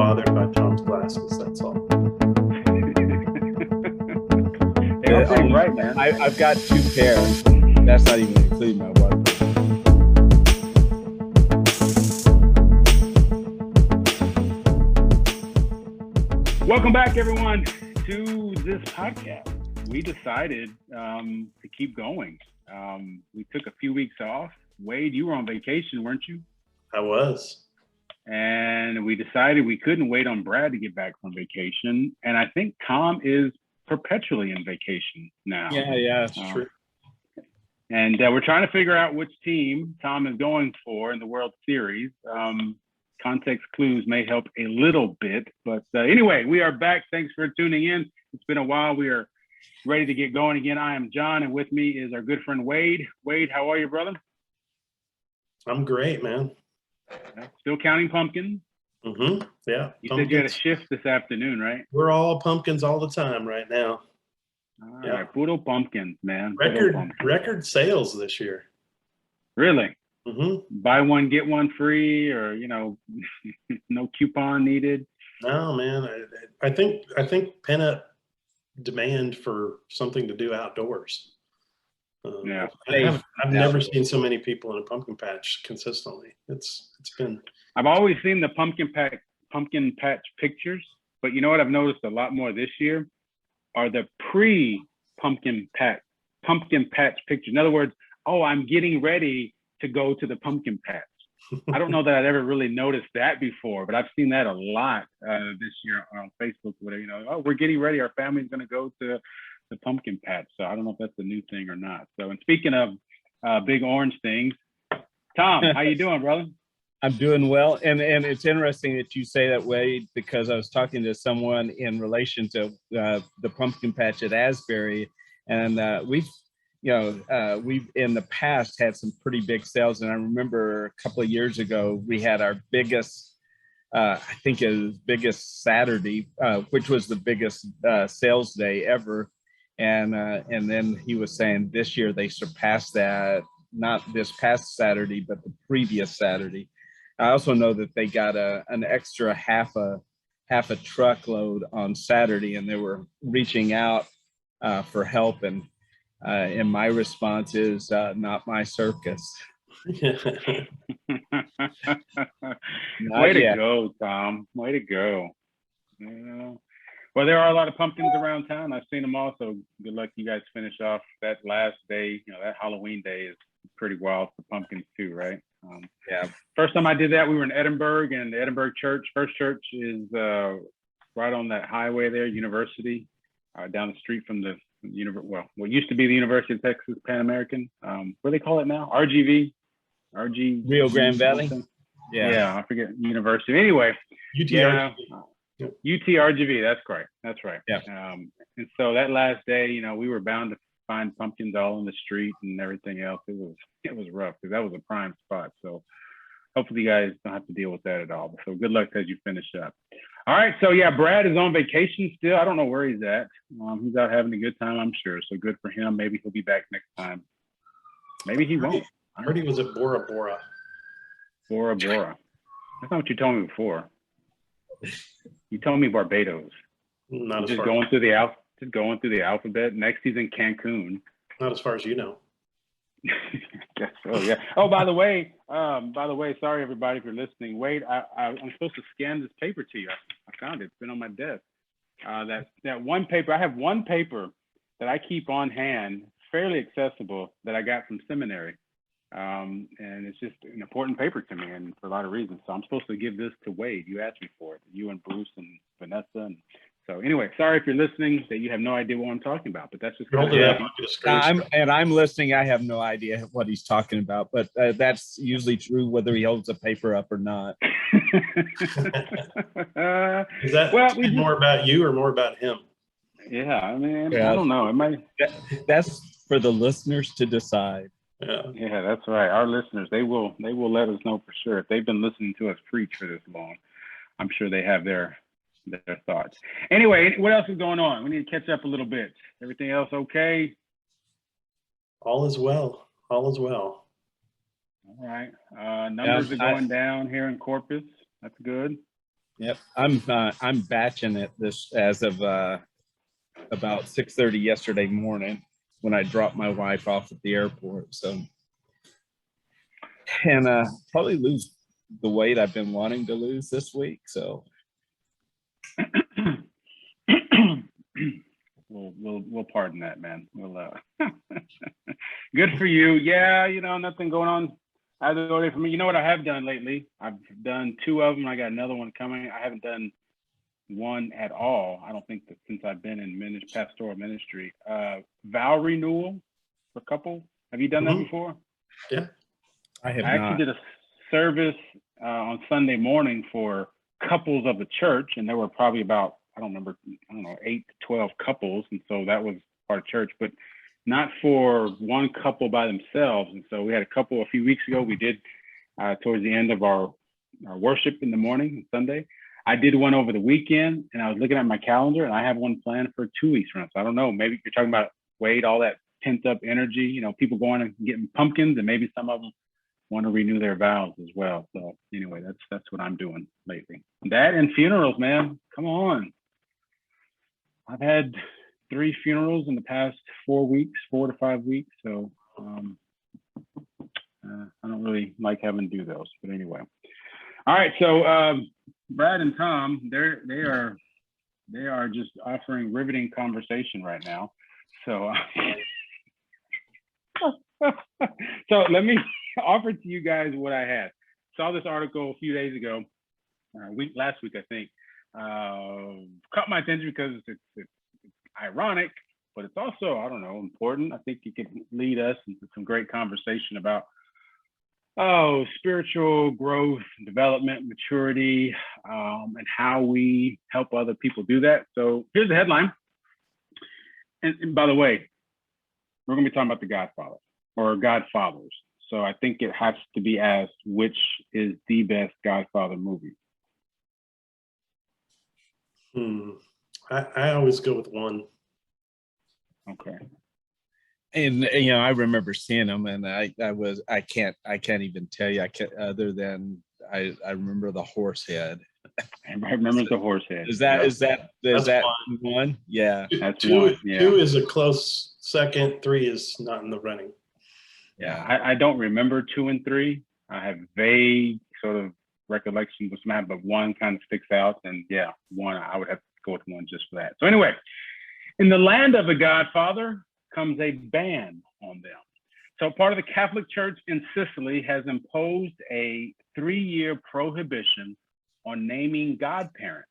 bothered by Tom's glasses. That's all. You're pretty bright, man. I've got 2 pairs. That's not even including my one. Welcome back, everyone, to this podcast. We decided to keep going. We took a few weeks off. Wade, you were on vacation, weren't you? I was. And we decided we couldn't wait on Brad to get back from vacation. And I think Tom is perpetually in vacation now. Yeah, it's true. And we're trying to figure out which team Tom is going for in the World Series. Context clues may help a little bit. But anyway, we are back. Thanks for tuning in. It's been a while. We are ready to get going again. I am John, and with me is our good friend Wade. Wade, how are you, brother? I'm great, man. Still counting pumpkins? Mm-hmm. Yeah. You pumpkins. said you had a shift this afternoon, right? We're all pumpkins all the time right now. All right, puro pumpkins, man. Record sales this year. Really? Mm-hmm. Buy one, get one free, or no coupon needed? No, man. I think pent-up demand for something to do outdoors. I've never seen so many people in a pumpkin patch consistently. It's been. I've always seen the pumpkin patch pictures, but you know what I've noticed a lot more this year are the pre-pumpkin patch pictures. In other words, I'm getting ready to go to the pumpkin patch. I don't know that I'd ever really noticed that before, but I've seen that a lot this year on Facebook. Whatever, we're getting ready. Our family's going to go to the pumpkin patch. So I don't know if that's a new thing or not. So, and speaking of big orange things, Tom, how you doing, brother? I'm doing well. And it's interesting that you say that, Wade, because I was talking to someone in relation to the pumpkin patch at Asbury, and we've in the past had some pretty big sales. And I remember a couple of years ago, we had our biggest, I think it was biggest Saturday, which was the biggest sales day ever. And then he was saying this year they surpassed that, not this past Saturday, but the previous Saturday. I also know that they got an extra half a truckload on Saturday, and they were reaching out for help. And my response is, not my circus. Way to go, Tom. Way to go. Well, there are a lot of pumpkins around town. I've seen them all. So good luck you guys finish off that last day. That Halloween day is pretty wild for pumpkins too, right? Yeah. First time I did that, we were in Edinburgh, and the Edinburgh First Church is right on that highway there, University, down the street from what used to be the University of Texas Pan American. What do they call it now? RGV? Rio Grande Valley? Yeah, I forget university. Anyway. UTRGV. UTRGV, that's right. Yeah. And so that last day, we were bound to find pumpkins all in the street and everything else. It was rough because that was a prime spot. So hopefully you guys don't have to deal with that at all. So good luck as you finish up. All right. So yeah, Brad is on vacation still. I don't know where he's at. He's out having a good time, I'm sure. So good for him. Maybe he'll be back next time. Maybe he won't. I heard he was at Bora Bora. Bora Bora. That's not what you told me before. You told me Barbados. Just going through the alphabet. Next he's in Cancun. Not as far as you know. Guess so, yeah. Oh, by the way, sorry everybody for listening. Wade, I'm supposed to scan this paper to you. I found it. It's been on my desk. That one paper. I have one paper that I keep on hand, fairly accessible, that I got from seminary. And it's just an important paper to me, and for a lot of reasons. So I'm supposed to give this to Wade. You asked me for it. You and Bruce and Vanessa. And so anyway, sorry if you're listening that you have no idea what I'm talking about, but that's just I'm listening. I have no idea what he's talking about, but that's usually true whether he holds a paper up or not. Is that more about you or more about him? Yeah, I mean, I don't know. It might. That's for the listeners to decide. Yeah, that's right. Our listeners, they will let us know for sure. If they've been listening to us preach for this long, I'm sure they have their thoughts. Anyway, what else is going on? We need to catch up a little bit. Everything else okay? All is well. All is well. All right. Numbers are going down here in Corpus. That's good. Yep, I'm batching it this as of about 6:30 yesterday morning when I dropped my wife off at the airport. So, and probably lose the weight I've been wanting to lose this week. So, we'll pardon that, man. Good for you. Yeah, nothing going on either way for me. You know what I have done lately? I've done 2 of them. I got another one coming. I haven't done one at all. I don't think that since I've been in pastoral ministry. Val Renewal for couples. Have you done that before? Yeah. I have I actually did a service on Sunday morning for couples of the church, and there were probably about, I don't know, 8 to 12 couples. And so that was our church, but not for one couple by themselves. And so we had a couple a few weeks ago. We did towards the end of our worship in the morning, Sunday. I did one over the weekend, and I was looking at my calendar, and I have one planned for 2 weeks from now. So I don't know, maybe you're talking about Wade, all that pent up energy, people going and getting pumpkins, and maybe some of them want to renew their vows as well. So anyway, that's what I'm doing lately. That and funerals, man. Come on. I've had 3 funerals in the past 4 to 5 weeks. So I don't really like having to do those, but anyway. All right. So Brad and Tom, they are just offering riveting conversation right now. So so let me offer to you guys what I had. Saw this article a few days ago, last week, I think. Caught my attention because it's ironic, but it's also, I don't know, important. I think it could lead us into some great conversation about spiritual growth, development, maturity, and how we help other people do that. So here's the headline. And by the way, we're going to be talking about the Godfather or Godfathers. So I think it has to be asked, which is the best Godfather movie? I always go with one. Okay. And I remember seeing them, and I can't even tell you. I can't, other than I remember the horse head. Everybody remembers the horse head. Is that one? Yeah, that's two. One. Yeah. 2 is a close second. 3 is not in the running. Yeah, I don't remember 2 and 3. I have vague sort of recollections of some, but 1 kind of sticks out. And yeah, 1, I would have to go with 1 just for that. So anyway, in the land of the Godfather comes a ban on them. So part of the Catholic Church in Sicily has imposed a 3-year prohibition on naming godparents.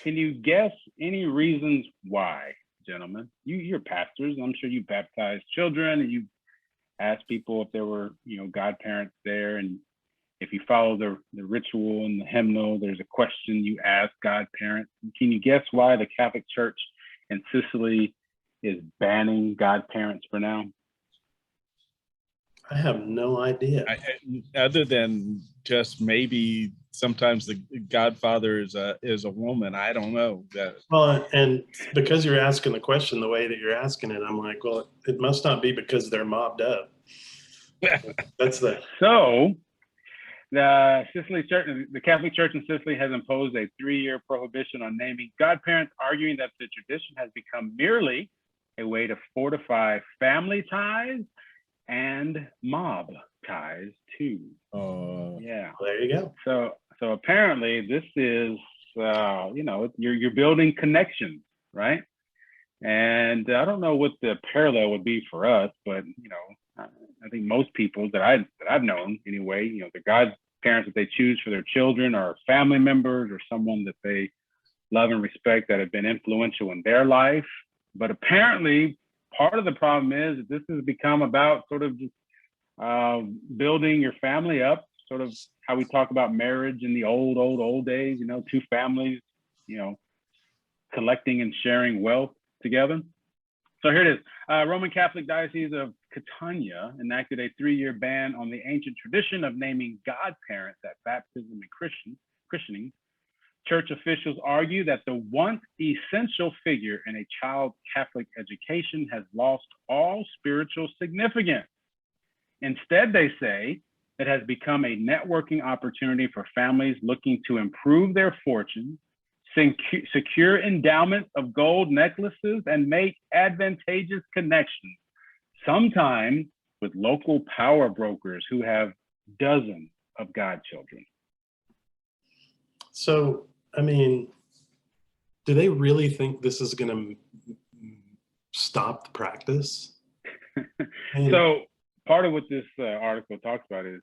Can you guess any reasons why, gentlemen? You're pastors. I'm sure you baptized children, and you asked people if there were, godparents there. And if you follow the ritual and the hymnal, there's a question you ask godparents. Can you guess why the Catholic Church in Sicily is banning godparents for now? I have no idea. Other than just maybe sometimes the Godfather is a woman. I don't know. Well, and because you're asking the question the way that you're asking it, I'm like, well, it must not be because they're mobbed up. That's the So the Catholic Church in Sicily has imposed a 3-year prohibition on naming godparents, arguing that the tradition has become merely a way to fortify family ties and mob ties too. Yeah. There you go. So apparently this is, you're building connections, right? And I don't know what the parallel would be for us, but I think most people that I've known anyway, the godparents that they choose for their children are family members or someone that they love and respect that have been influential in their life. But apparently part of the problem is that this has become about sort of just building your family up, sort of how we talk about marriage in the old days, 2 families, collecting and sharing wealth together. So here it is. Roman Catholic Diocese of Catania enacted a 3-year ban on the ancient tradition of naming godparents at baptism and christening. Church officials argue that the once essential figure in a child's Catholic education has lost all spiritual significance. Instead, they say, It has become a networking opportunity for families looking to improve their fortunes, secure endowments of gold necklaces, and make advantageous connections, sometimes with local power brokers who have dozens of godchildren. So, I mean, do they really think this is going to stop the practice? So part of what this article talks about is,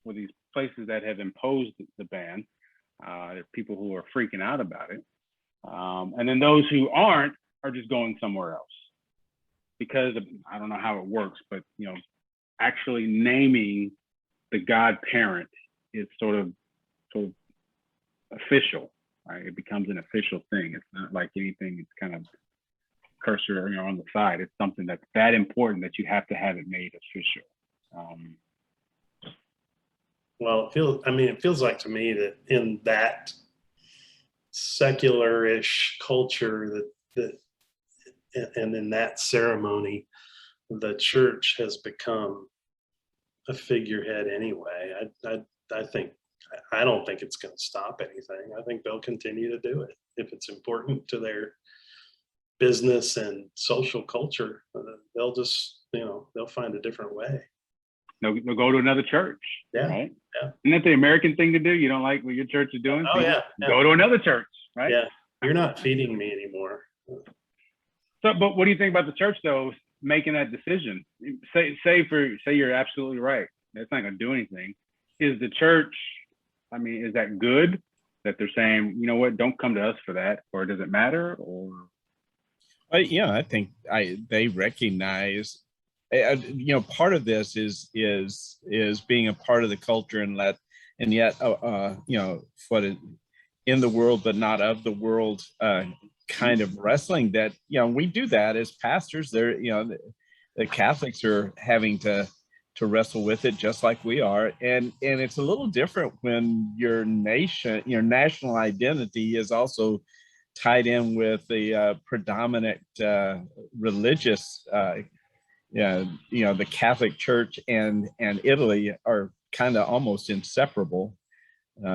for these places that have imposed the ban, there are people who are freaking out about it. And then those who aren't are just going somewhere else. Because I don't know how it works, but, actually naming the godparent is sort of official, right? It becomes an official thing. It's not like anything. It's kind of cursor, on the side. It's something that's that important that you have to have it made official. Well, it feels like to me that in that secular-ish culture and in that ceremony, the church has become a figurehead anyway. I don't think it's going to stop anything. I think they'll continue to do it if it's important to their business and social culture. They'll just, they'll find a different way. They'll go to another church. Yeah. Right? Yeah. Isn't that the American thing to do? You don't like what your church is doing? Oh, yeah. Go to another church, right? Yeah. You're not feeding me anymore. So, but what do you think about the church though, making that decision? Say you're absolutely right. That's not going to do anything. Is the church, is that good that they're saying, you know what, don't come to us for that, or does it matter? Or I think they recognize, part of this is being a part of the culture and yet what in the world but not of the world kind of wrestling that we do that as pastors. There, the Catholics are having to wrestle with it just like we are, and it's a little different when your national identity is also tied in with the predominant religious the Catholic Church and Italy are kind of almost inseparable,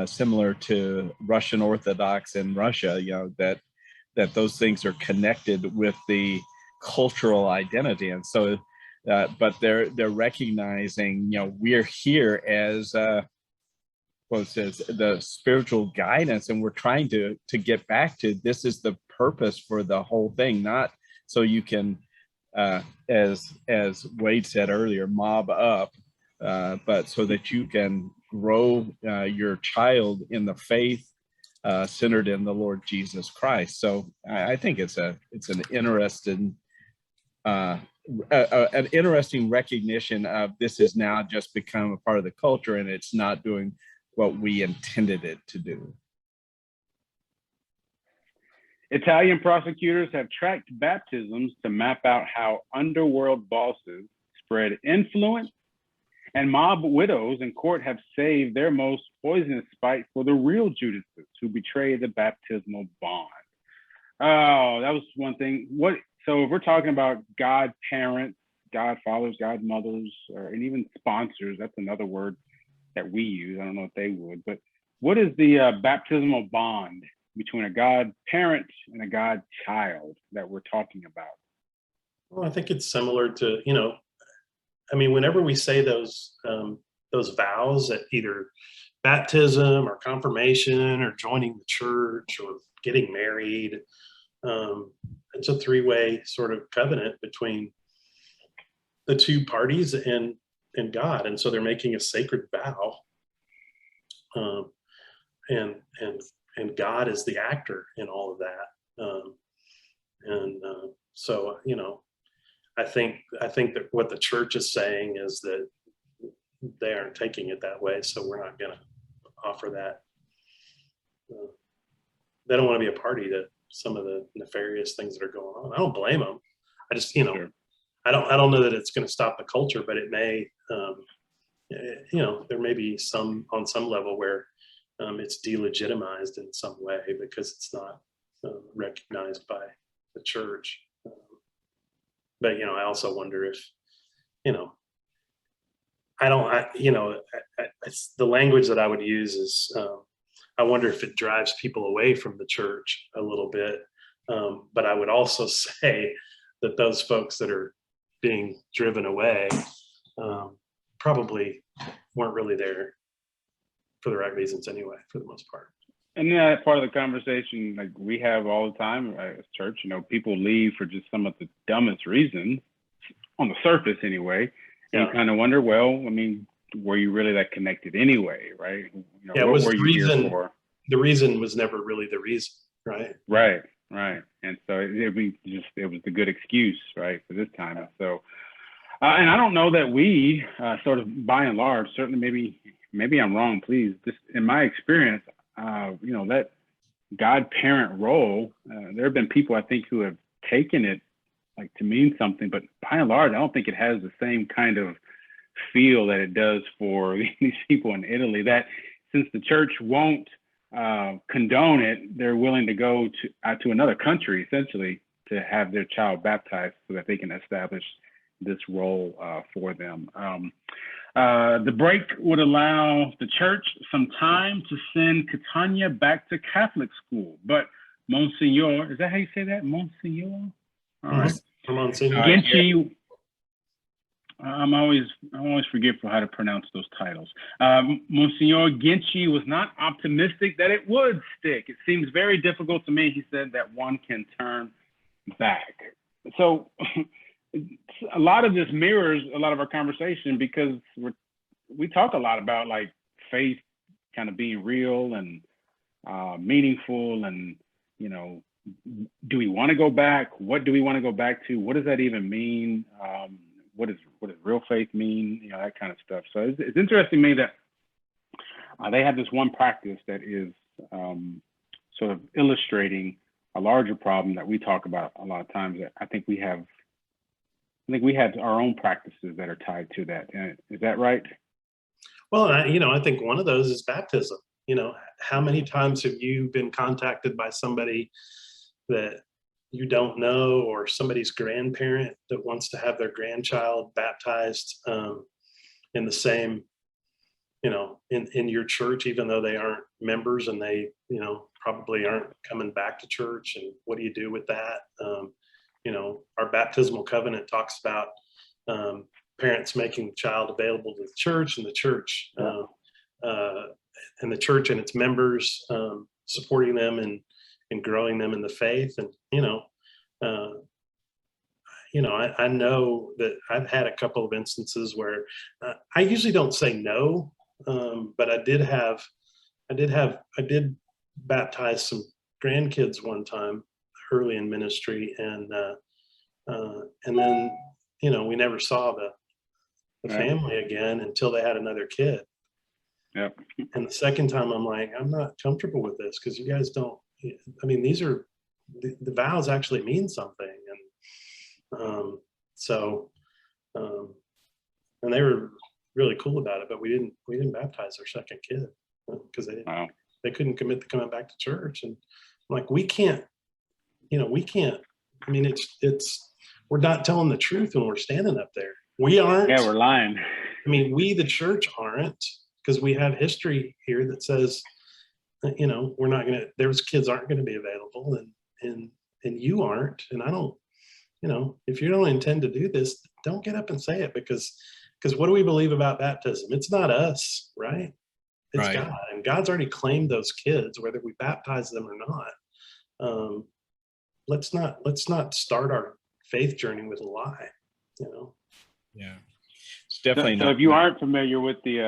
similar to Russian Orthodox in Russia, that those things are connected with the cultural identity. And so but they're recognizing, we're here as the spiritual guidance, and we're trying to get back to this is the purpose for the whole thing, not so you can as Wade said earlier, mob up, but so that you can grow your child in the faith centered in the Lord Jesus Christ. So I think it's an interesting recognition of this has now just become a part of the culture, and it's not doing what we intended it to do. Italian prosecutors have tracked baptisms to map out how underworld bosses spread influence, and mob widows in court have saved their most poisonous spite for the real Judases who betrayed the baptismal bond. Oh, that was one thing. So if we're talking about godparents, godfathers, godmothers, and even sponsors, that's another word that we use. I don't know if they would, but what is the baptismal bond between a godparent and a godchild that we're talking about? Well, I think it's similar to, whenever we say those vows at either baptism or confirmation or joining the church or getting married, it's a three-way sort of covenant between the two parties and God. And so they're making a sacred vow. And God is the actor in all of that. So, I think that what the church is saying is that they aren't taking it that way. So we're not going to offer that. They don't want to be a party to some of the nefarious things that are going on. I don't blame them. I just, Sure. I don't know that it's going to stop the culture, but it may, there may be on some level where it's delegitimized in some way because it's not recognized by the church. But I also wonder if, I don't, it's the language that I would use is, I wonder if it drives people away from the church a little bit. But I would also say that those folks that are being driven away probably weren't really there for the right reasons anyway, for the most part. And that part of the conversation, like we have all the time at church, people leave for just some of the dumbest reasons, on the surface anyway. And you kind of wonder, well, I mean, were you really that connected anyway, right? What was were you reason, here for? The reason was never really the reason, right? Right. And so it was the good excuse, right, for this time. And so, and I don't know that we sort of, by and large, certainly maybe I'm wrong, please. Just in my experience, that godparent role, there have been people I think who have taken it like to mean something, but by and large, I don't think it has the same kind of feel that it does for these people in Italy, that since the church won't condone it, they're willing to go to another country essentially to have their child baptized so that they can establish this role for them. The break would allow the church some time to send Catania back to Catholic school, but Monsignor, is that how you say that? Monsignor? All right. Monsignor. Genci, I'm always forgetful how to pronounce those titles. Monsignor Genci was not optimistic that it would stick. It seems very difficult to me, he said, that one can turn back. So a lot of this mirrors a lot of our conversation, because we talk a lot about like faith kind of being real and meaningful, and do we want to go back? What do we want to go back to? What does that even mean? What does real faith mean? That kind of stuff. So it's interesting to me that they have this one practice that is sort of illustrating a larger problem that we talk about a lot of times. That I think we have our own practices that are tied to that. Is that right? Well, I think one of those is baptism. How many times have you been contacted by somebody that you don't know, or somebody's grandparent that wants to have their grandchild baptized in the same, in your church, even though they aren't members and they, probably aren't coming back to church? And what do you do with that? Our baptismal covenant talks about parents making the child available to the church, and the church and the church and its members supporting them and growing them in the faith. And I know that I've had a couple of instances where I usually don't say no, but I did baptize some grandkids one time early in ministry, and then we never saw the family again until they had another kid. Yep. And the second time I'm like, I'm not comfortable with this, because you guys don't, these are the vows actually mean something. And and they were really cool about it, but we didn't baptize our second kid because they couldn't commit to coming back to church. And I'm like, we can't, we're not telling the truth when we're standing up there. We aren't. Yeah, we're lying. We, the church, aren't, because we have history here that says, we're not going to, those kids aren't going to be available, and you aren't. And I don't, if you don't intend to do this, don't get up and say it, because what do we believe about baptism? It's not us, right? It's right. God, and God's already claimed those kids, whether we baptize them or not. Let's not start our faith journey with a lie, Yeah, it's definitely. So if you aren't familiar with the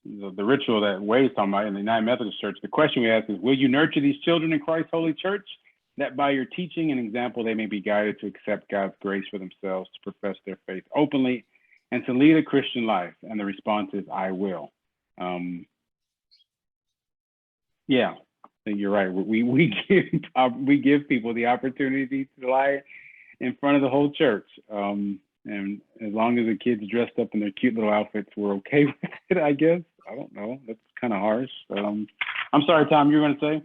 ritual that Wade's talking about in the United Methodist Church, the question we ask is, will you nurture these children in Christ's holy church, that by your teaching and example they may be guided to accept God's grace for themselves, to profess their faith openly, and to lead a Christian life? And the response is, I will. Yeah, I think you're right. We give people the opportunity to lie in front of the whole church. And as long as the kids dressed up in their cute little outfits, we're okay with it, I guess. I don't know. That's kind of harsh. I'm sorry, Tom, you were going to say?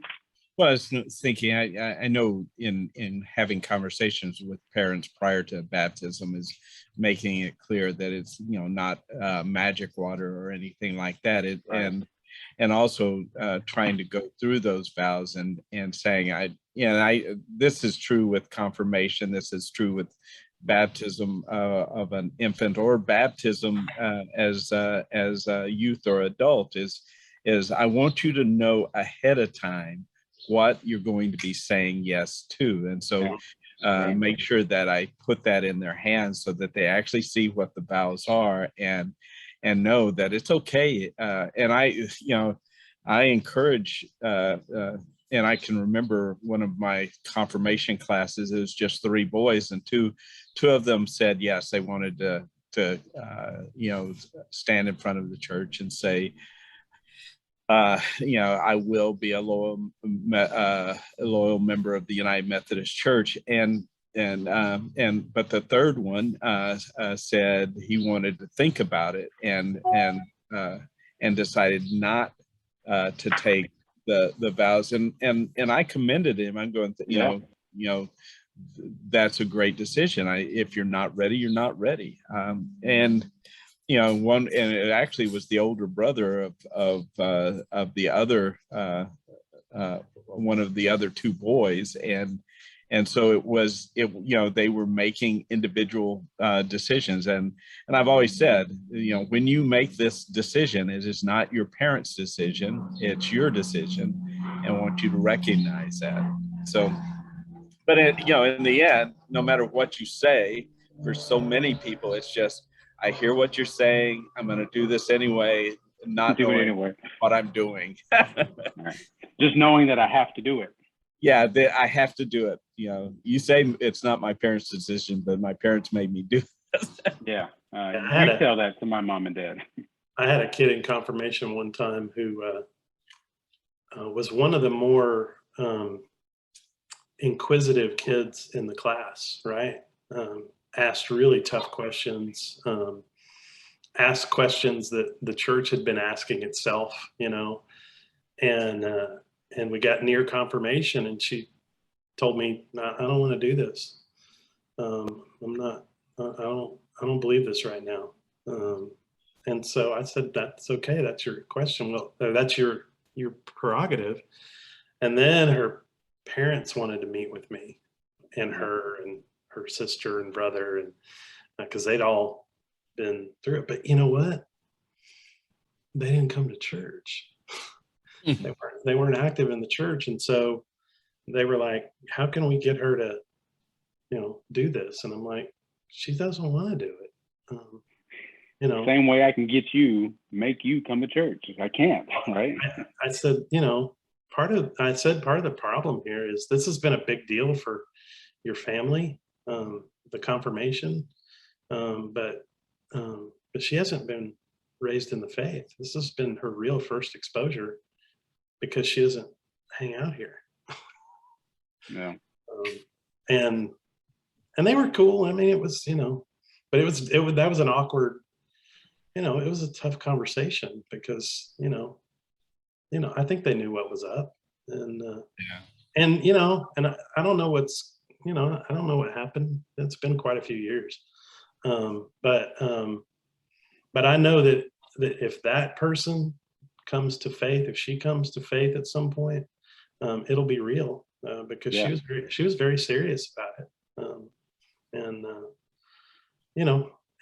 Well, I was thinking, I know in having conversations with parents prior to baptism is making it clear that it's, not magic water or anything like that. Right. And also trying to go through those vows and saying, this is true with confirmation. This is true with baptism of an infant, or baptism as a youth or adult, is I want you to know ahead of time what you're going to be saying yes to. And so make sure that I put that in their hands so that they actually see what the vows are and know that it's okay. And I encourage, and I can remember one of my confirmation classes, it was just 3 boys, and two of them said yes, they wanted to stand in front of the church and say, I will be a loyal member of the United Methodist Church. But the third one said he wanted to think about it and decided not to take the vows. And I commended him. I'm going, that's a great decision. If you're not ready, you're not ready. And it actually was the older brother of the other one of the other 2 boys, and so they were making individual decisions, and I've always said, when you make this decision, it is not your parents' decision, it's your decision, and I want you to recognize that. So, but in the end, no matter what you say, for so many people, it's just, I hear what you're saying, I'm going to do this anyway, not knowing what I'm doing. Right. Just knowing that I have to do it. Yeah, I have to do it. You say it's not my parents' decision, but my parents made me do this. Yeah, you tell that to my mom and dad. I had a kid in confirmation one time who was one of the more inquisitive kids in the class, right? Asked really tough questions, asked questions that the church had been asking itself, and we got near confirmation, and she told me, I don't want to do this. I don't believe this right now. And so I said, that's okay. That's your question. Well, that's your prerogative. And then her parents wanted to meet with me and her sister and brother, and because they'd all been through it. But you know what? They didn't come to church. They weren't active in the church, and so they were like, "How can we get her to, do this?" And I'm like, "She doesn't want to do it." Same way I can make you come to church. I can't, right? I said, part of the problem here is this has been a big deal for your family, the confirmation, but she hasn't been raised in the faith. This has been her real first exposure because she doesn't hang out here. Yeah. And they were cool. I mean, it was, but that was an awkward, it was a tough conversation because, I think they knew what was up, and and I don't know what's, I don't know what happened. It's been quite a few years. But I know that if that person comes to faith, if she comes to faith at some point, it'll be real, because she was very serious about it.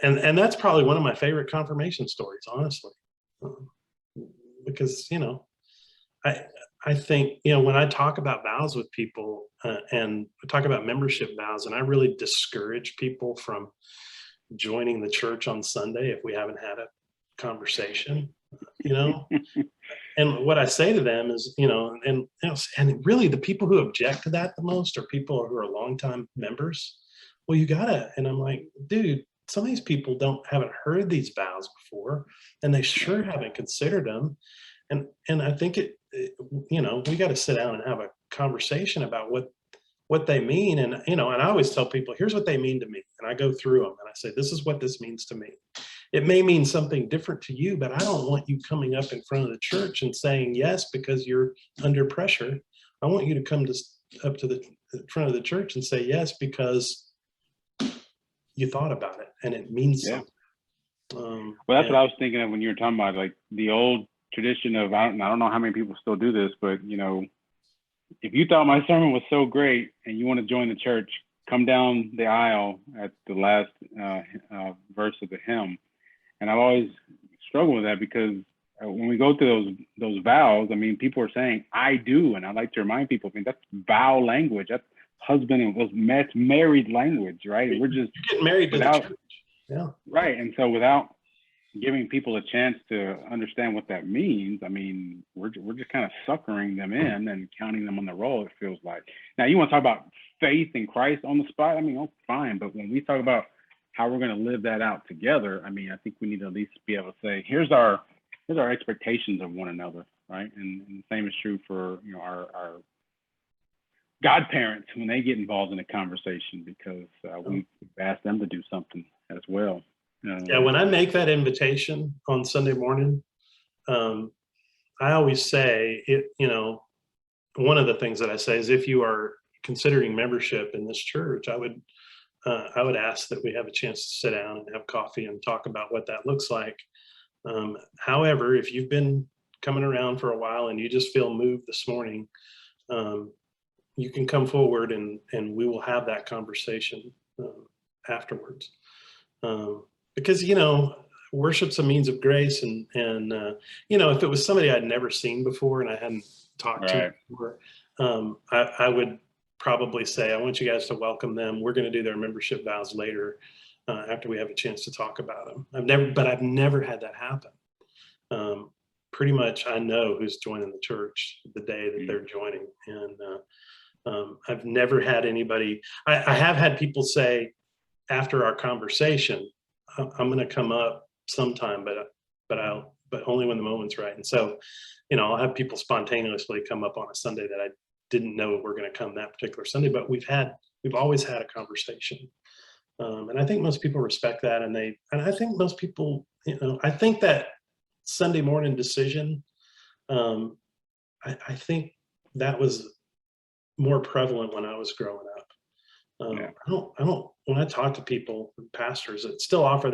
And that's probably one of my favorite confirmation stories, honestly, because, I think, when I talk about vows with people, and I talk about membership vows, and I really discourage people from joining the church on Sunday if we haven't had a conversation, and what I say to them is, and really the people who object to that the most are people who are longtime members. Well, you gotta, and I'm like, dude, some of these people haven't heard these vows before, and they sure haven't considered them. And I think we got to sit down and have a conversation about what they mean. And, and I always tell people, here's what they mean to me. And I go through them and I say, this is what this means to me. It may mean something different to you, but I don't want you coming up in front of the church and saying yes because you're under pressure. I want you to come up to the front of the church and say yes because you thought about it and it means Yeah. something. Well, that's what I was thinking of when you were talking about like the old tradition of, I don't know how many people still do this, but you know, if you thought my sermon was so great and you want to join the church, come down the aisle at the last verse of the hymn. And I've always struggled with that because when we go through those vows, I mean, people are saying "I do," and I like to remind people, I mean, that's vow language. That's husband and that's married language, right? And we're just getting married to the church. Yeah. Right. And so without giving people a chance to understand what that means, I mean, we're just kind of suckering them in and counting them on the roll, it feels like. Now, you want to talk about faith in Christ on the spot? I mean, oh, fine. But when we talk about how we're going to live that out together, I mean, I think we need to at least be able to say, here's our expectations of one another, right? And the same is true for, you know, our godparents when they get involved in a conversation, because we've asked them to do something as well. Yeah, when I make that invitation on Sunday morning, I always say it, you know, one of the things that I say is if you are considering membership in this church, I would ask that we have a chance to sit down and have coffee and talk about what that looks like. However, if you've been coming around for a while and you just feel moved this morning, you can come forward and we will have that conversation afterwards. Because, you know, worship's a means of grace, and you know, if it was somebody I'd never seen before and I hadn't talked to before, I would probably say, I want you guys to welcome them. We're going to do their membership vows later after we have a chance to talk about them. I've never had that happen. Pretty much I know who's joining the church the day that they're joining. And I've never had anybody, I have had people say after our conversation, I'm going to come up sometime, but only when the moment's right. And so, you know, I'll have people spontaneously come up on a Sunday that I didn't know were going to come that particular Sunday, but we've always had a conversation. And I think most people respect that. And I think most people, you know, I think that Sunday morning decision, I think that was more prevalent when I was growing up. I don't, when I talk to people, pastors that still offer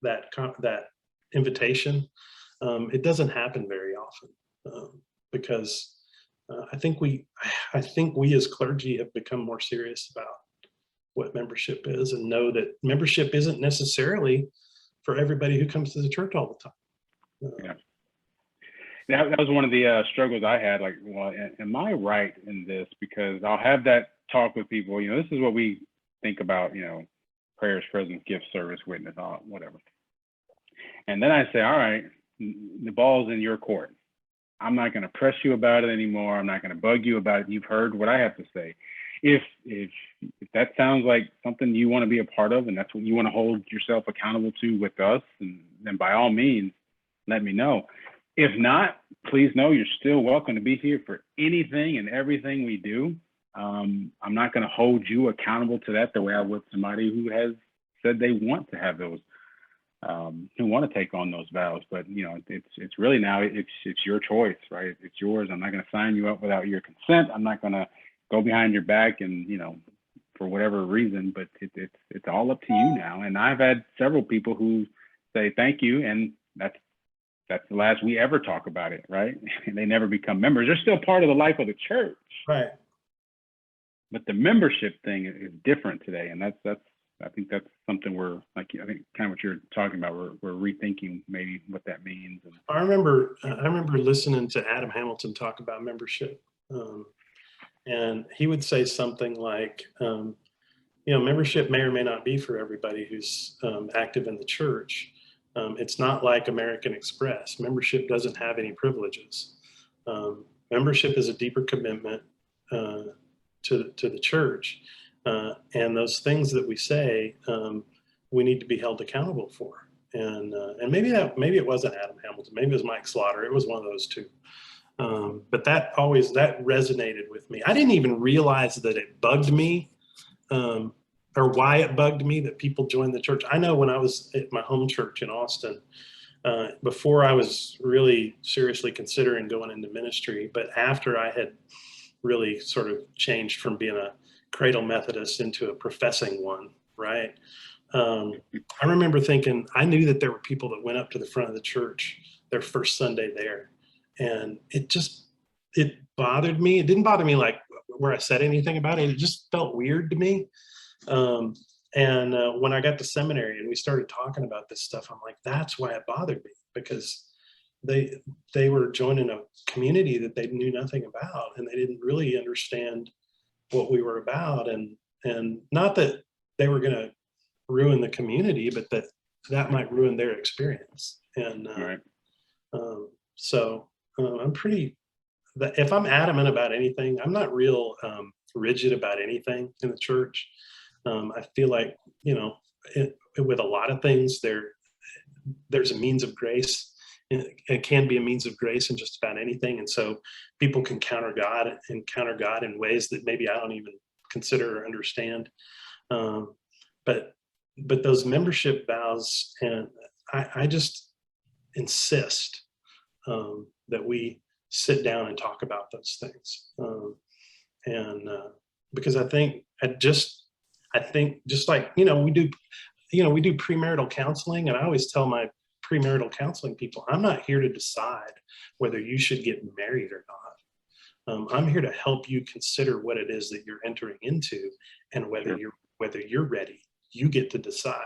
that invitation, it doesn't happen very often because I think we as clergy have become more serious about what membership is and know that membership isn't necessarily for everybody who comes to the church all the time. That was one of the struggles I had. Like, well, am I right in this? Because I'll have that talk with people. You know, this is what we think about. You know, prayers, presence, gift, service, witness, all whatever. And then I say, all right, the ball's in your court. I'm not going to press you about it anymore. I'm not going to bug you about it. You've heard what I have to say. If that sounds like something you want to be a part of, and that's what you want to hold yourself accountable to with us, and then by all means, let me know. If not, please know you're still welcome to be here for anything and everything we do. I'm not going to hold you accountable to that the way I would somebody who has said they want to have those, who want to take on those vows. But you know, it's really now it's your choice, right? It's yours. I'm not going to sign you up without your consent. I'm not going to go behind your back and, you know, for whatever reason. But it's all up to you now. And I've had several people who say thank you, and that's the last we ever talk about it, right? And they never become members. They're still part of the life of the church, right? But the membership thing is different today, and I think that's something we're like, I think kind of what you're talking about. We're rethinking maybe what that means. And I remember listening to Adam Hamilton talk about membership, and he would say something like, you know, membership may or may not be for everybody who's active in the church. It's not like American Express. Membership doesn't have any privileges. Membership is a deeper commitment to the church, and those things that we say, we need to be held accountable for. And maybe it wasn't Adam Hamilton. Maybe it was Mike Slaughter. It was one of those two. But that resonated with me. I didn't even realize that it bugged me. Or why it bugged me that people joined the church. I know when I was at my home church in Austin, before I was really seriously considering going into ministry, but after I had really sort of changed from being a cradle Methodist into a professing one, right? I remember thinking, I knew that there were people that went up to the front of the church their first Sunday there. And it bothered me. It didn't bother me like where I said anything about it. It just felt weird to me. When I got to seminary and we started talking about this stuff, I'm like, that's why it bothered me, because they were joining a community that they knew nothing about, and they didn't really understand what we were about. And not that they were going to ruin the community, but that might ruin their experience. And Right. I'm pretty, if I'm adamant about anything, I'm not real rigid about anything in the church. I feel like, with a lot of things, there's a means of grace. It can be a means of grace in just about anything. And so people can encounter God in ways that maybe I don't even consider or understand. But those membership vows, and I just insist that we sit down and talk about those things. Because I think just like, we do premarital counseling, and I always tell my premarital counseling people, I'm not here to decide whether you should get married or not. I'm here to help you consider what it is that you're entering into, and whether you're ready. You get to decide.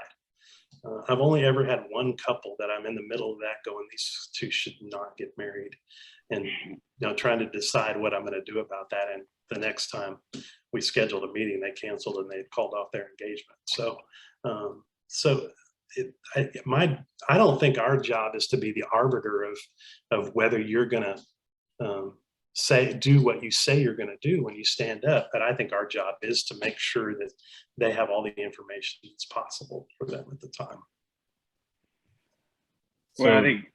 I've only ever had one couple that I'm in the middle of that going, these two should not get married, and trying to decide what I'm going to do about that. And the next time we scheduled a meeting, they canceled and they called off their engagement. I don't think our job is to be the arbiter of whether you're going to do what you say you're going to do when you stand up. But I think our job is to make sure that they have all the information that's possible for them at the time. Well, I think.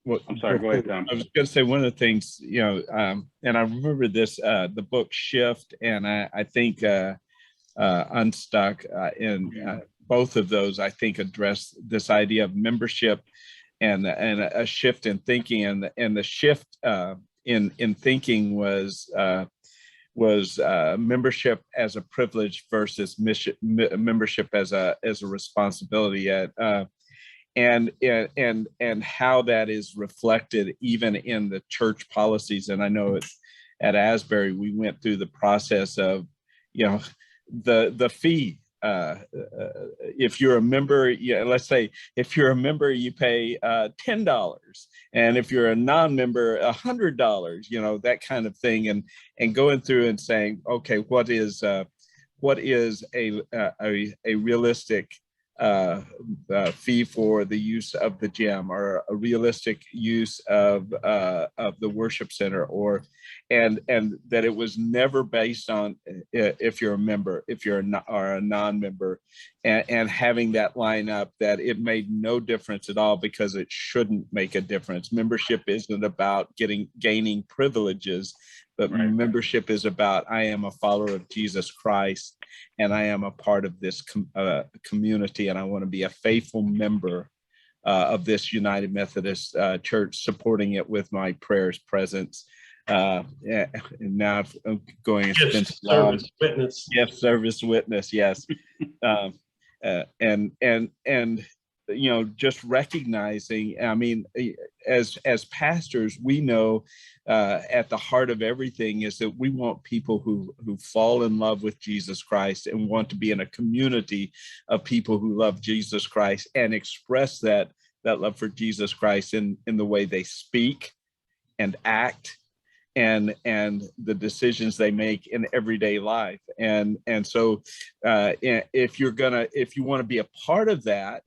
Well, I'm sorry. Go ahead, Tom. I was going to say one of the things, and I remember this, the book Shift, and I think Unstuck, and both of those, I think, address this idea of membership and a shift in thinking, and the shift in thinking was membership as a privilege versus membership as a responsibility, and how that is reflected even in the church policies. And I know it's at Asbury, we went through the process of, the fee. If you're a member, let's say if you're a member, you pay $10, and if you're a non-member, $100. That kind of thing, and going through and saying, okay, what is a realistic fee for the use of the gym, or a realistic use of the worship center, and that it was never based on if you're a member, if you're a non-member, and having that line up, that it made no difference at all, because it shouldn't make a difference. Membership isn't about gaining privileges, but membership is about, I am a follower of Jesus Christ, and I am a part of this community, and I want to be a faithful member of this United Methodist Church, supporting it with my prayers, presence. And now I'm going Gift, service, witness. Gift, service, witness. Yes. And just recognizing, I mean, as pastors, we know at the heart of everything is that we want people who fall in love with Jesus Christ and want to be in a community of people who love Jesus Christ and express that love for Jesus Christ in the way they speak and act, and the decisions they make in everyday life. And so if you want to be a part of that,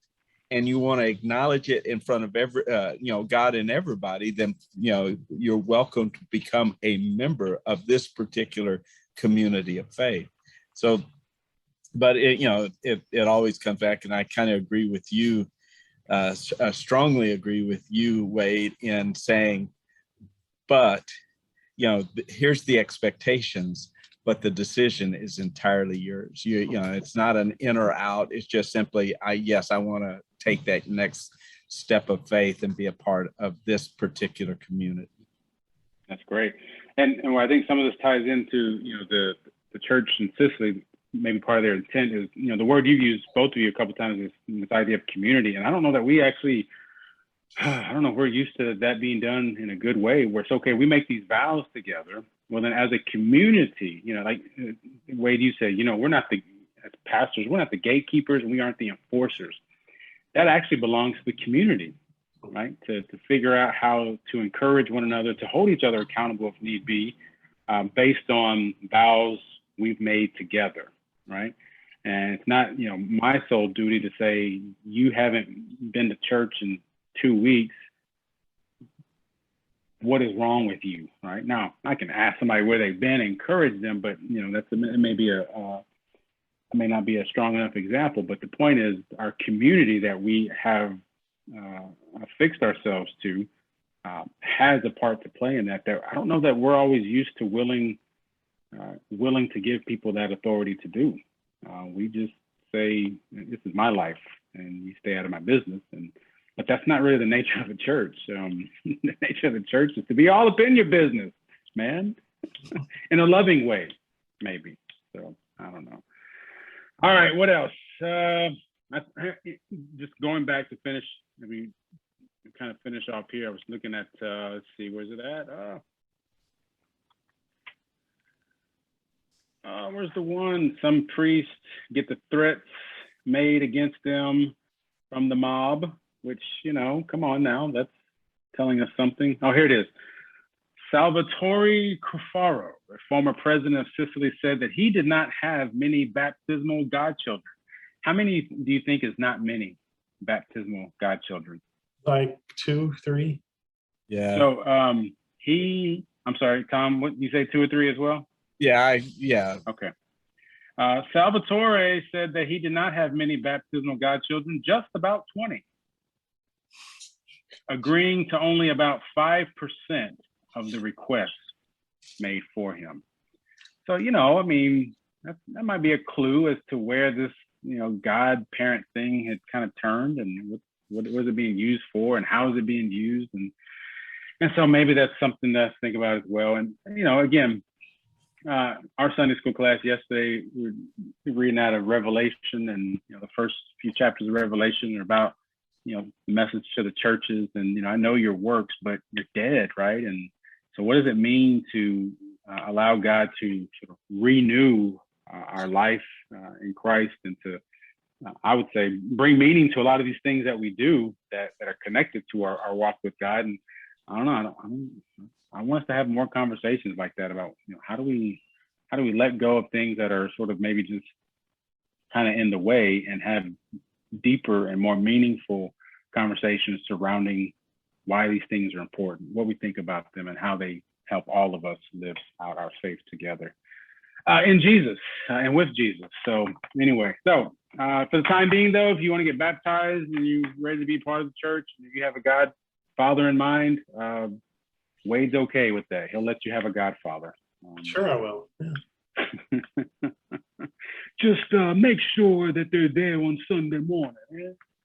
and you want to acknowledge it in front of God and everybody, then you're welcome to become a member of this particular community of faith. So, but it always comes back, and I kind of agree with you, strongly agree with you, Wade, in saying, but here's the expectations, but the decision is entirely yours. It's not an in or out. It's just simply, I want to take that next step of faith and be a part of this particular community. That's great. And I think some of this ties into, the church in Sicily, maybe part of their intent is, the word you've used, both of you, a couple of times, is this idea of community. And I don't know that we actually, I don't know if we're used to that being done in a good way, where it's okay, we make these vows together. Well, then as a community, like Wade, you said, we're not as pastors, we're not the gatekeepers and we aren't the enforcers. That actually belongs to the community, right? To figure out how to encourage one another, to hold each other accountable if need be, based on vows we've made together, right? And it's not, my sole duty to say, you haven't been to church in 2 weeks. What is wrong with you, right? Now, I can ask somebody where they've been, encourage them, but, it may not be a strong enough example, but the point is our community that we have fixed ourselves to has a part to play in that. I don't know that we're always used to willing to give people that authority to do. We just say, this is my life and you stay out of my business. But that's not really the nature of the church. The nature of the church is to be all up in your business, man, in a loving way, maybe. So I don't know. All right, what else? Just going back to finish, kind of finish off here. I was looking at, let's see, where's it at? Where's the one? Some priests get the threats made against them from the mob, which, come on now, that's telling us something. Oh, here it is. Salvatore Crefaro, a former president of Sicily, said that he did not have many baptismal godchildren. How many do you think is not many baptismal godchildren? Like 2, 3. Yeah. So I'm sorry, Tom, what you say, 2 or 3 as well? Yeah. Okay. Salvatore said that he did not have many baptismal godchildren, just about 20, agreeing to only about 5% of the requests made for him. So, that might be a clue as to where this, God-parent thing had kind of turned, and what was it being used for, and how is it being used, and so maybe that's something to think about as well. And again, our Sunday school class yesterday, we were reading out of Revelation, and the first few chapters of Revelation are about the message to the churches, and I know your works, but you're dead, right? And so what does it mean to allow God to sort of renew our life in Christ, and to I would say bring meaning to a lot of these things that we do that are connected to our walk with God? And I don't know, I want us to have more conversations like that about how do we let go of things that are sort of maybe just kind of in the way, and have deeper and more meaningful conversations surrounding why these things are important, what we think about them, and how they help all of us live out our faith together in Jesus and with Jesus. So anyway, for the time being though, if you want to get baptized and you're ready to be part of the church, and if you have a Godfather in mind, Wade's okay with that. He'll let you have a Godfather. Sure, I will. Yeah. Just make sure that they're there on Sunday morning.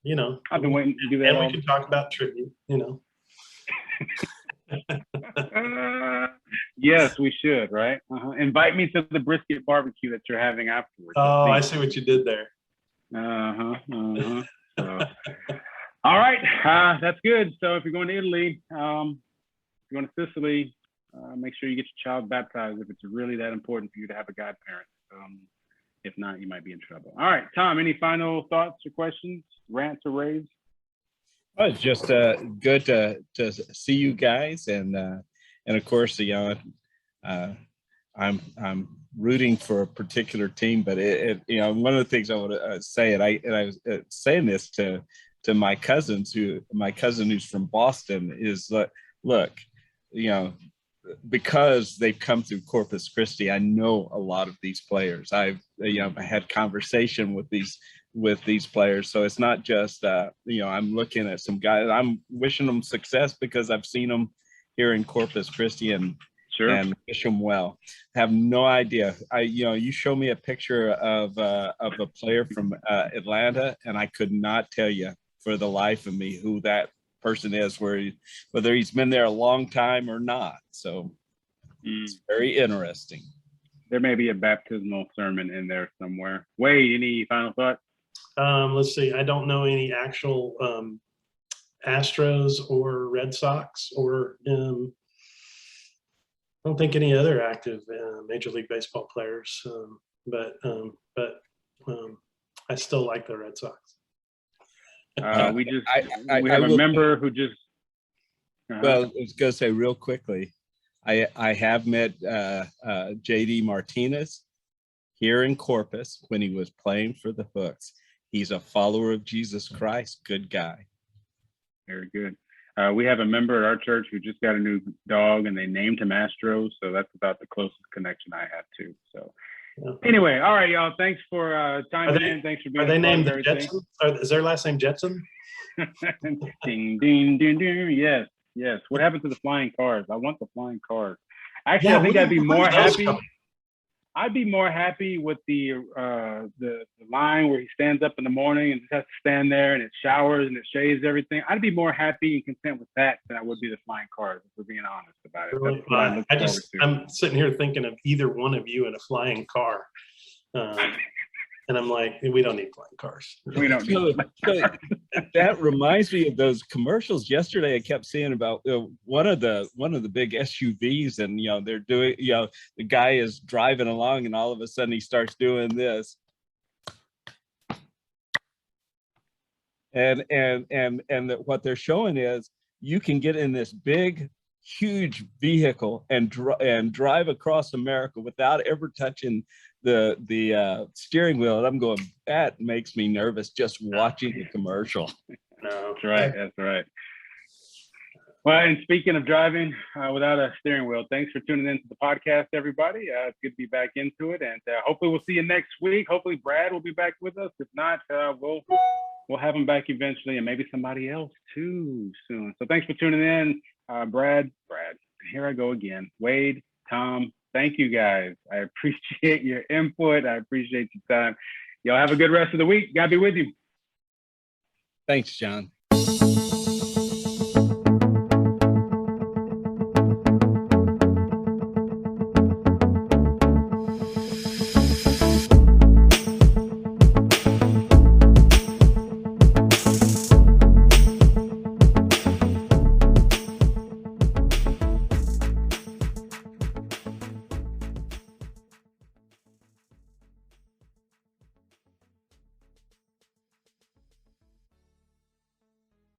Yeah? I've been waiting to do that. And we can talk about tribute, Yes, we should, right? Invite me to the brisket barbecue that you're having afterwards. Oh, I see what you did there. So, all right, that's good. So if you're going to Italy, if you're going to Sicily, make sure you get your child baptized if it's really that important for you to have a godparent. If not, you might be in trouble. All right, Tom, any final thoughts or questions, rants or raves? Oh, it's just good to see you guys, and of course, I'm rooting for a particular team, but one of the things I want to say, and I was saying this to my cousin who's from Boston, is look, because they've come through Corpus Christi, I know a lot of these players. I had conversation with these players, so it's not just I'm looking at some guys. I'm wishing them success because I've seen them here in Corpus Christi, and sure, and wish them well. Have no idea. You show me a picture of a player from Atlanta, and I could not tell you for the life of me who that person is, whether he's been there a long time or not. So it's very interesting. There may be a baptismal sermon in there somewhere. Wade, any final thoughts? Let's see. I don't know any actual Astros or Red Sox or I don't think any other active Major League Baseball players. But I still like the Red Sox. We have a member who just. Well, I was going to say real quickly, I have met JD Martinez here in Corpus when he was playing for the Hooks. He's a follower of Jesus Christ. Good guy. Very good. We have a member at our church who just got a new dog, and they named him Astros. So that's about the closest connection I have too. So anyway, all right, y'all. Thanks for chiming in. Thanks for being. Are they named the Jetson? Is their last name Jetson? Ding, ding, ding, ding. Yes, yes. What happened to the flying cars? I want the flying cars. Actually, I think I'd be more happy. I'd be more happy with the line where he stands up in the morning and just has to stand there and it showers and it shaves everything. I'd be more happy and content with that than I would be the flying cars, if we're being honest about it. Really? I'm sitting here thinking of either one of you in a flying car. And I'm like, we don't need flying cars. We don't need that reminds me of those commercials yesterday. I kept seeing about one of the big SUVs, and they're doing, the guy is driving along, and all of a sudden he starts doing this, and what they're showing is you can get in this big, huge vehicle and drive across America without ever touching the steering wheel. And I'm going, that makes me nervous just watching the commercial. No, that's right. That's right. Well, and speaking of driving without a steering wheel, thanks for tuning in to the podcast, everybody. It's good to be back into it, and hopefully we'll see you next week. Hopefully Brad will be back with us. If not, we'll have him back eventually, and maybe somebody else too soon. So thanks for tuning in, Brad. Here I go again. Wade, Tom. Thank you, guys. I appreciate your input. I appreciate your time. Y'all have a good rest of the week. God be with you. Thanks, John.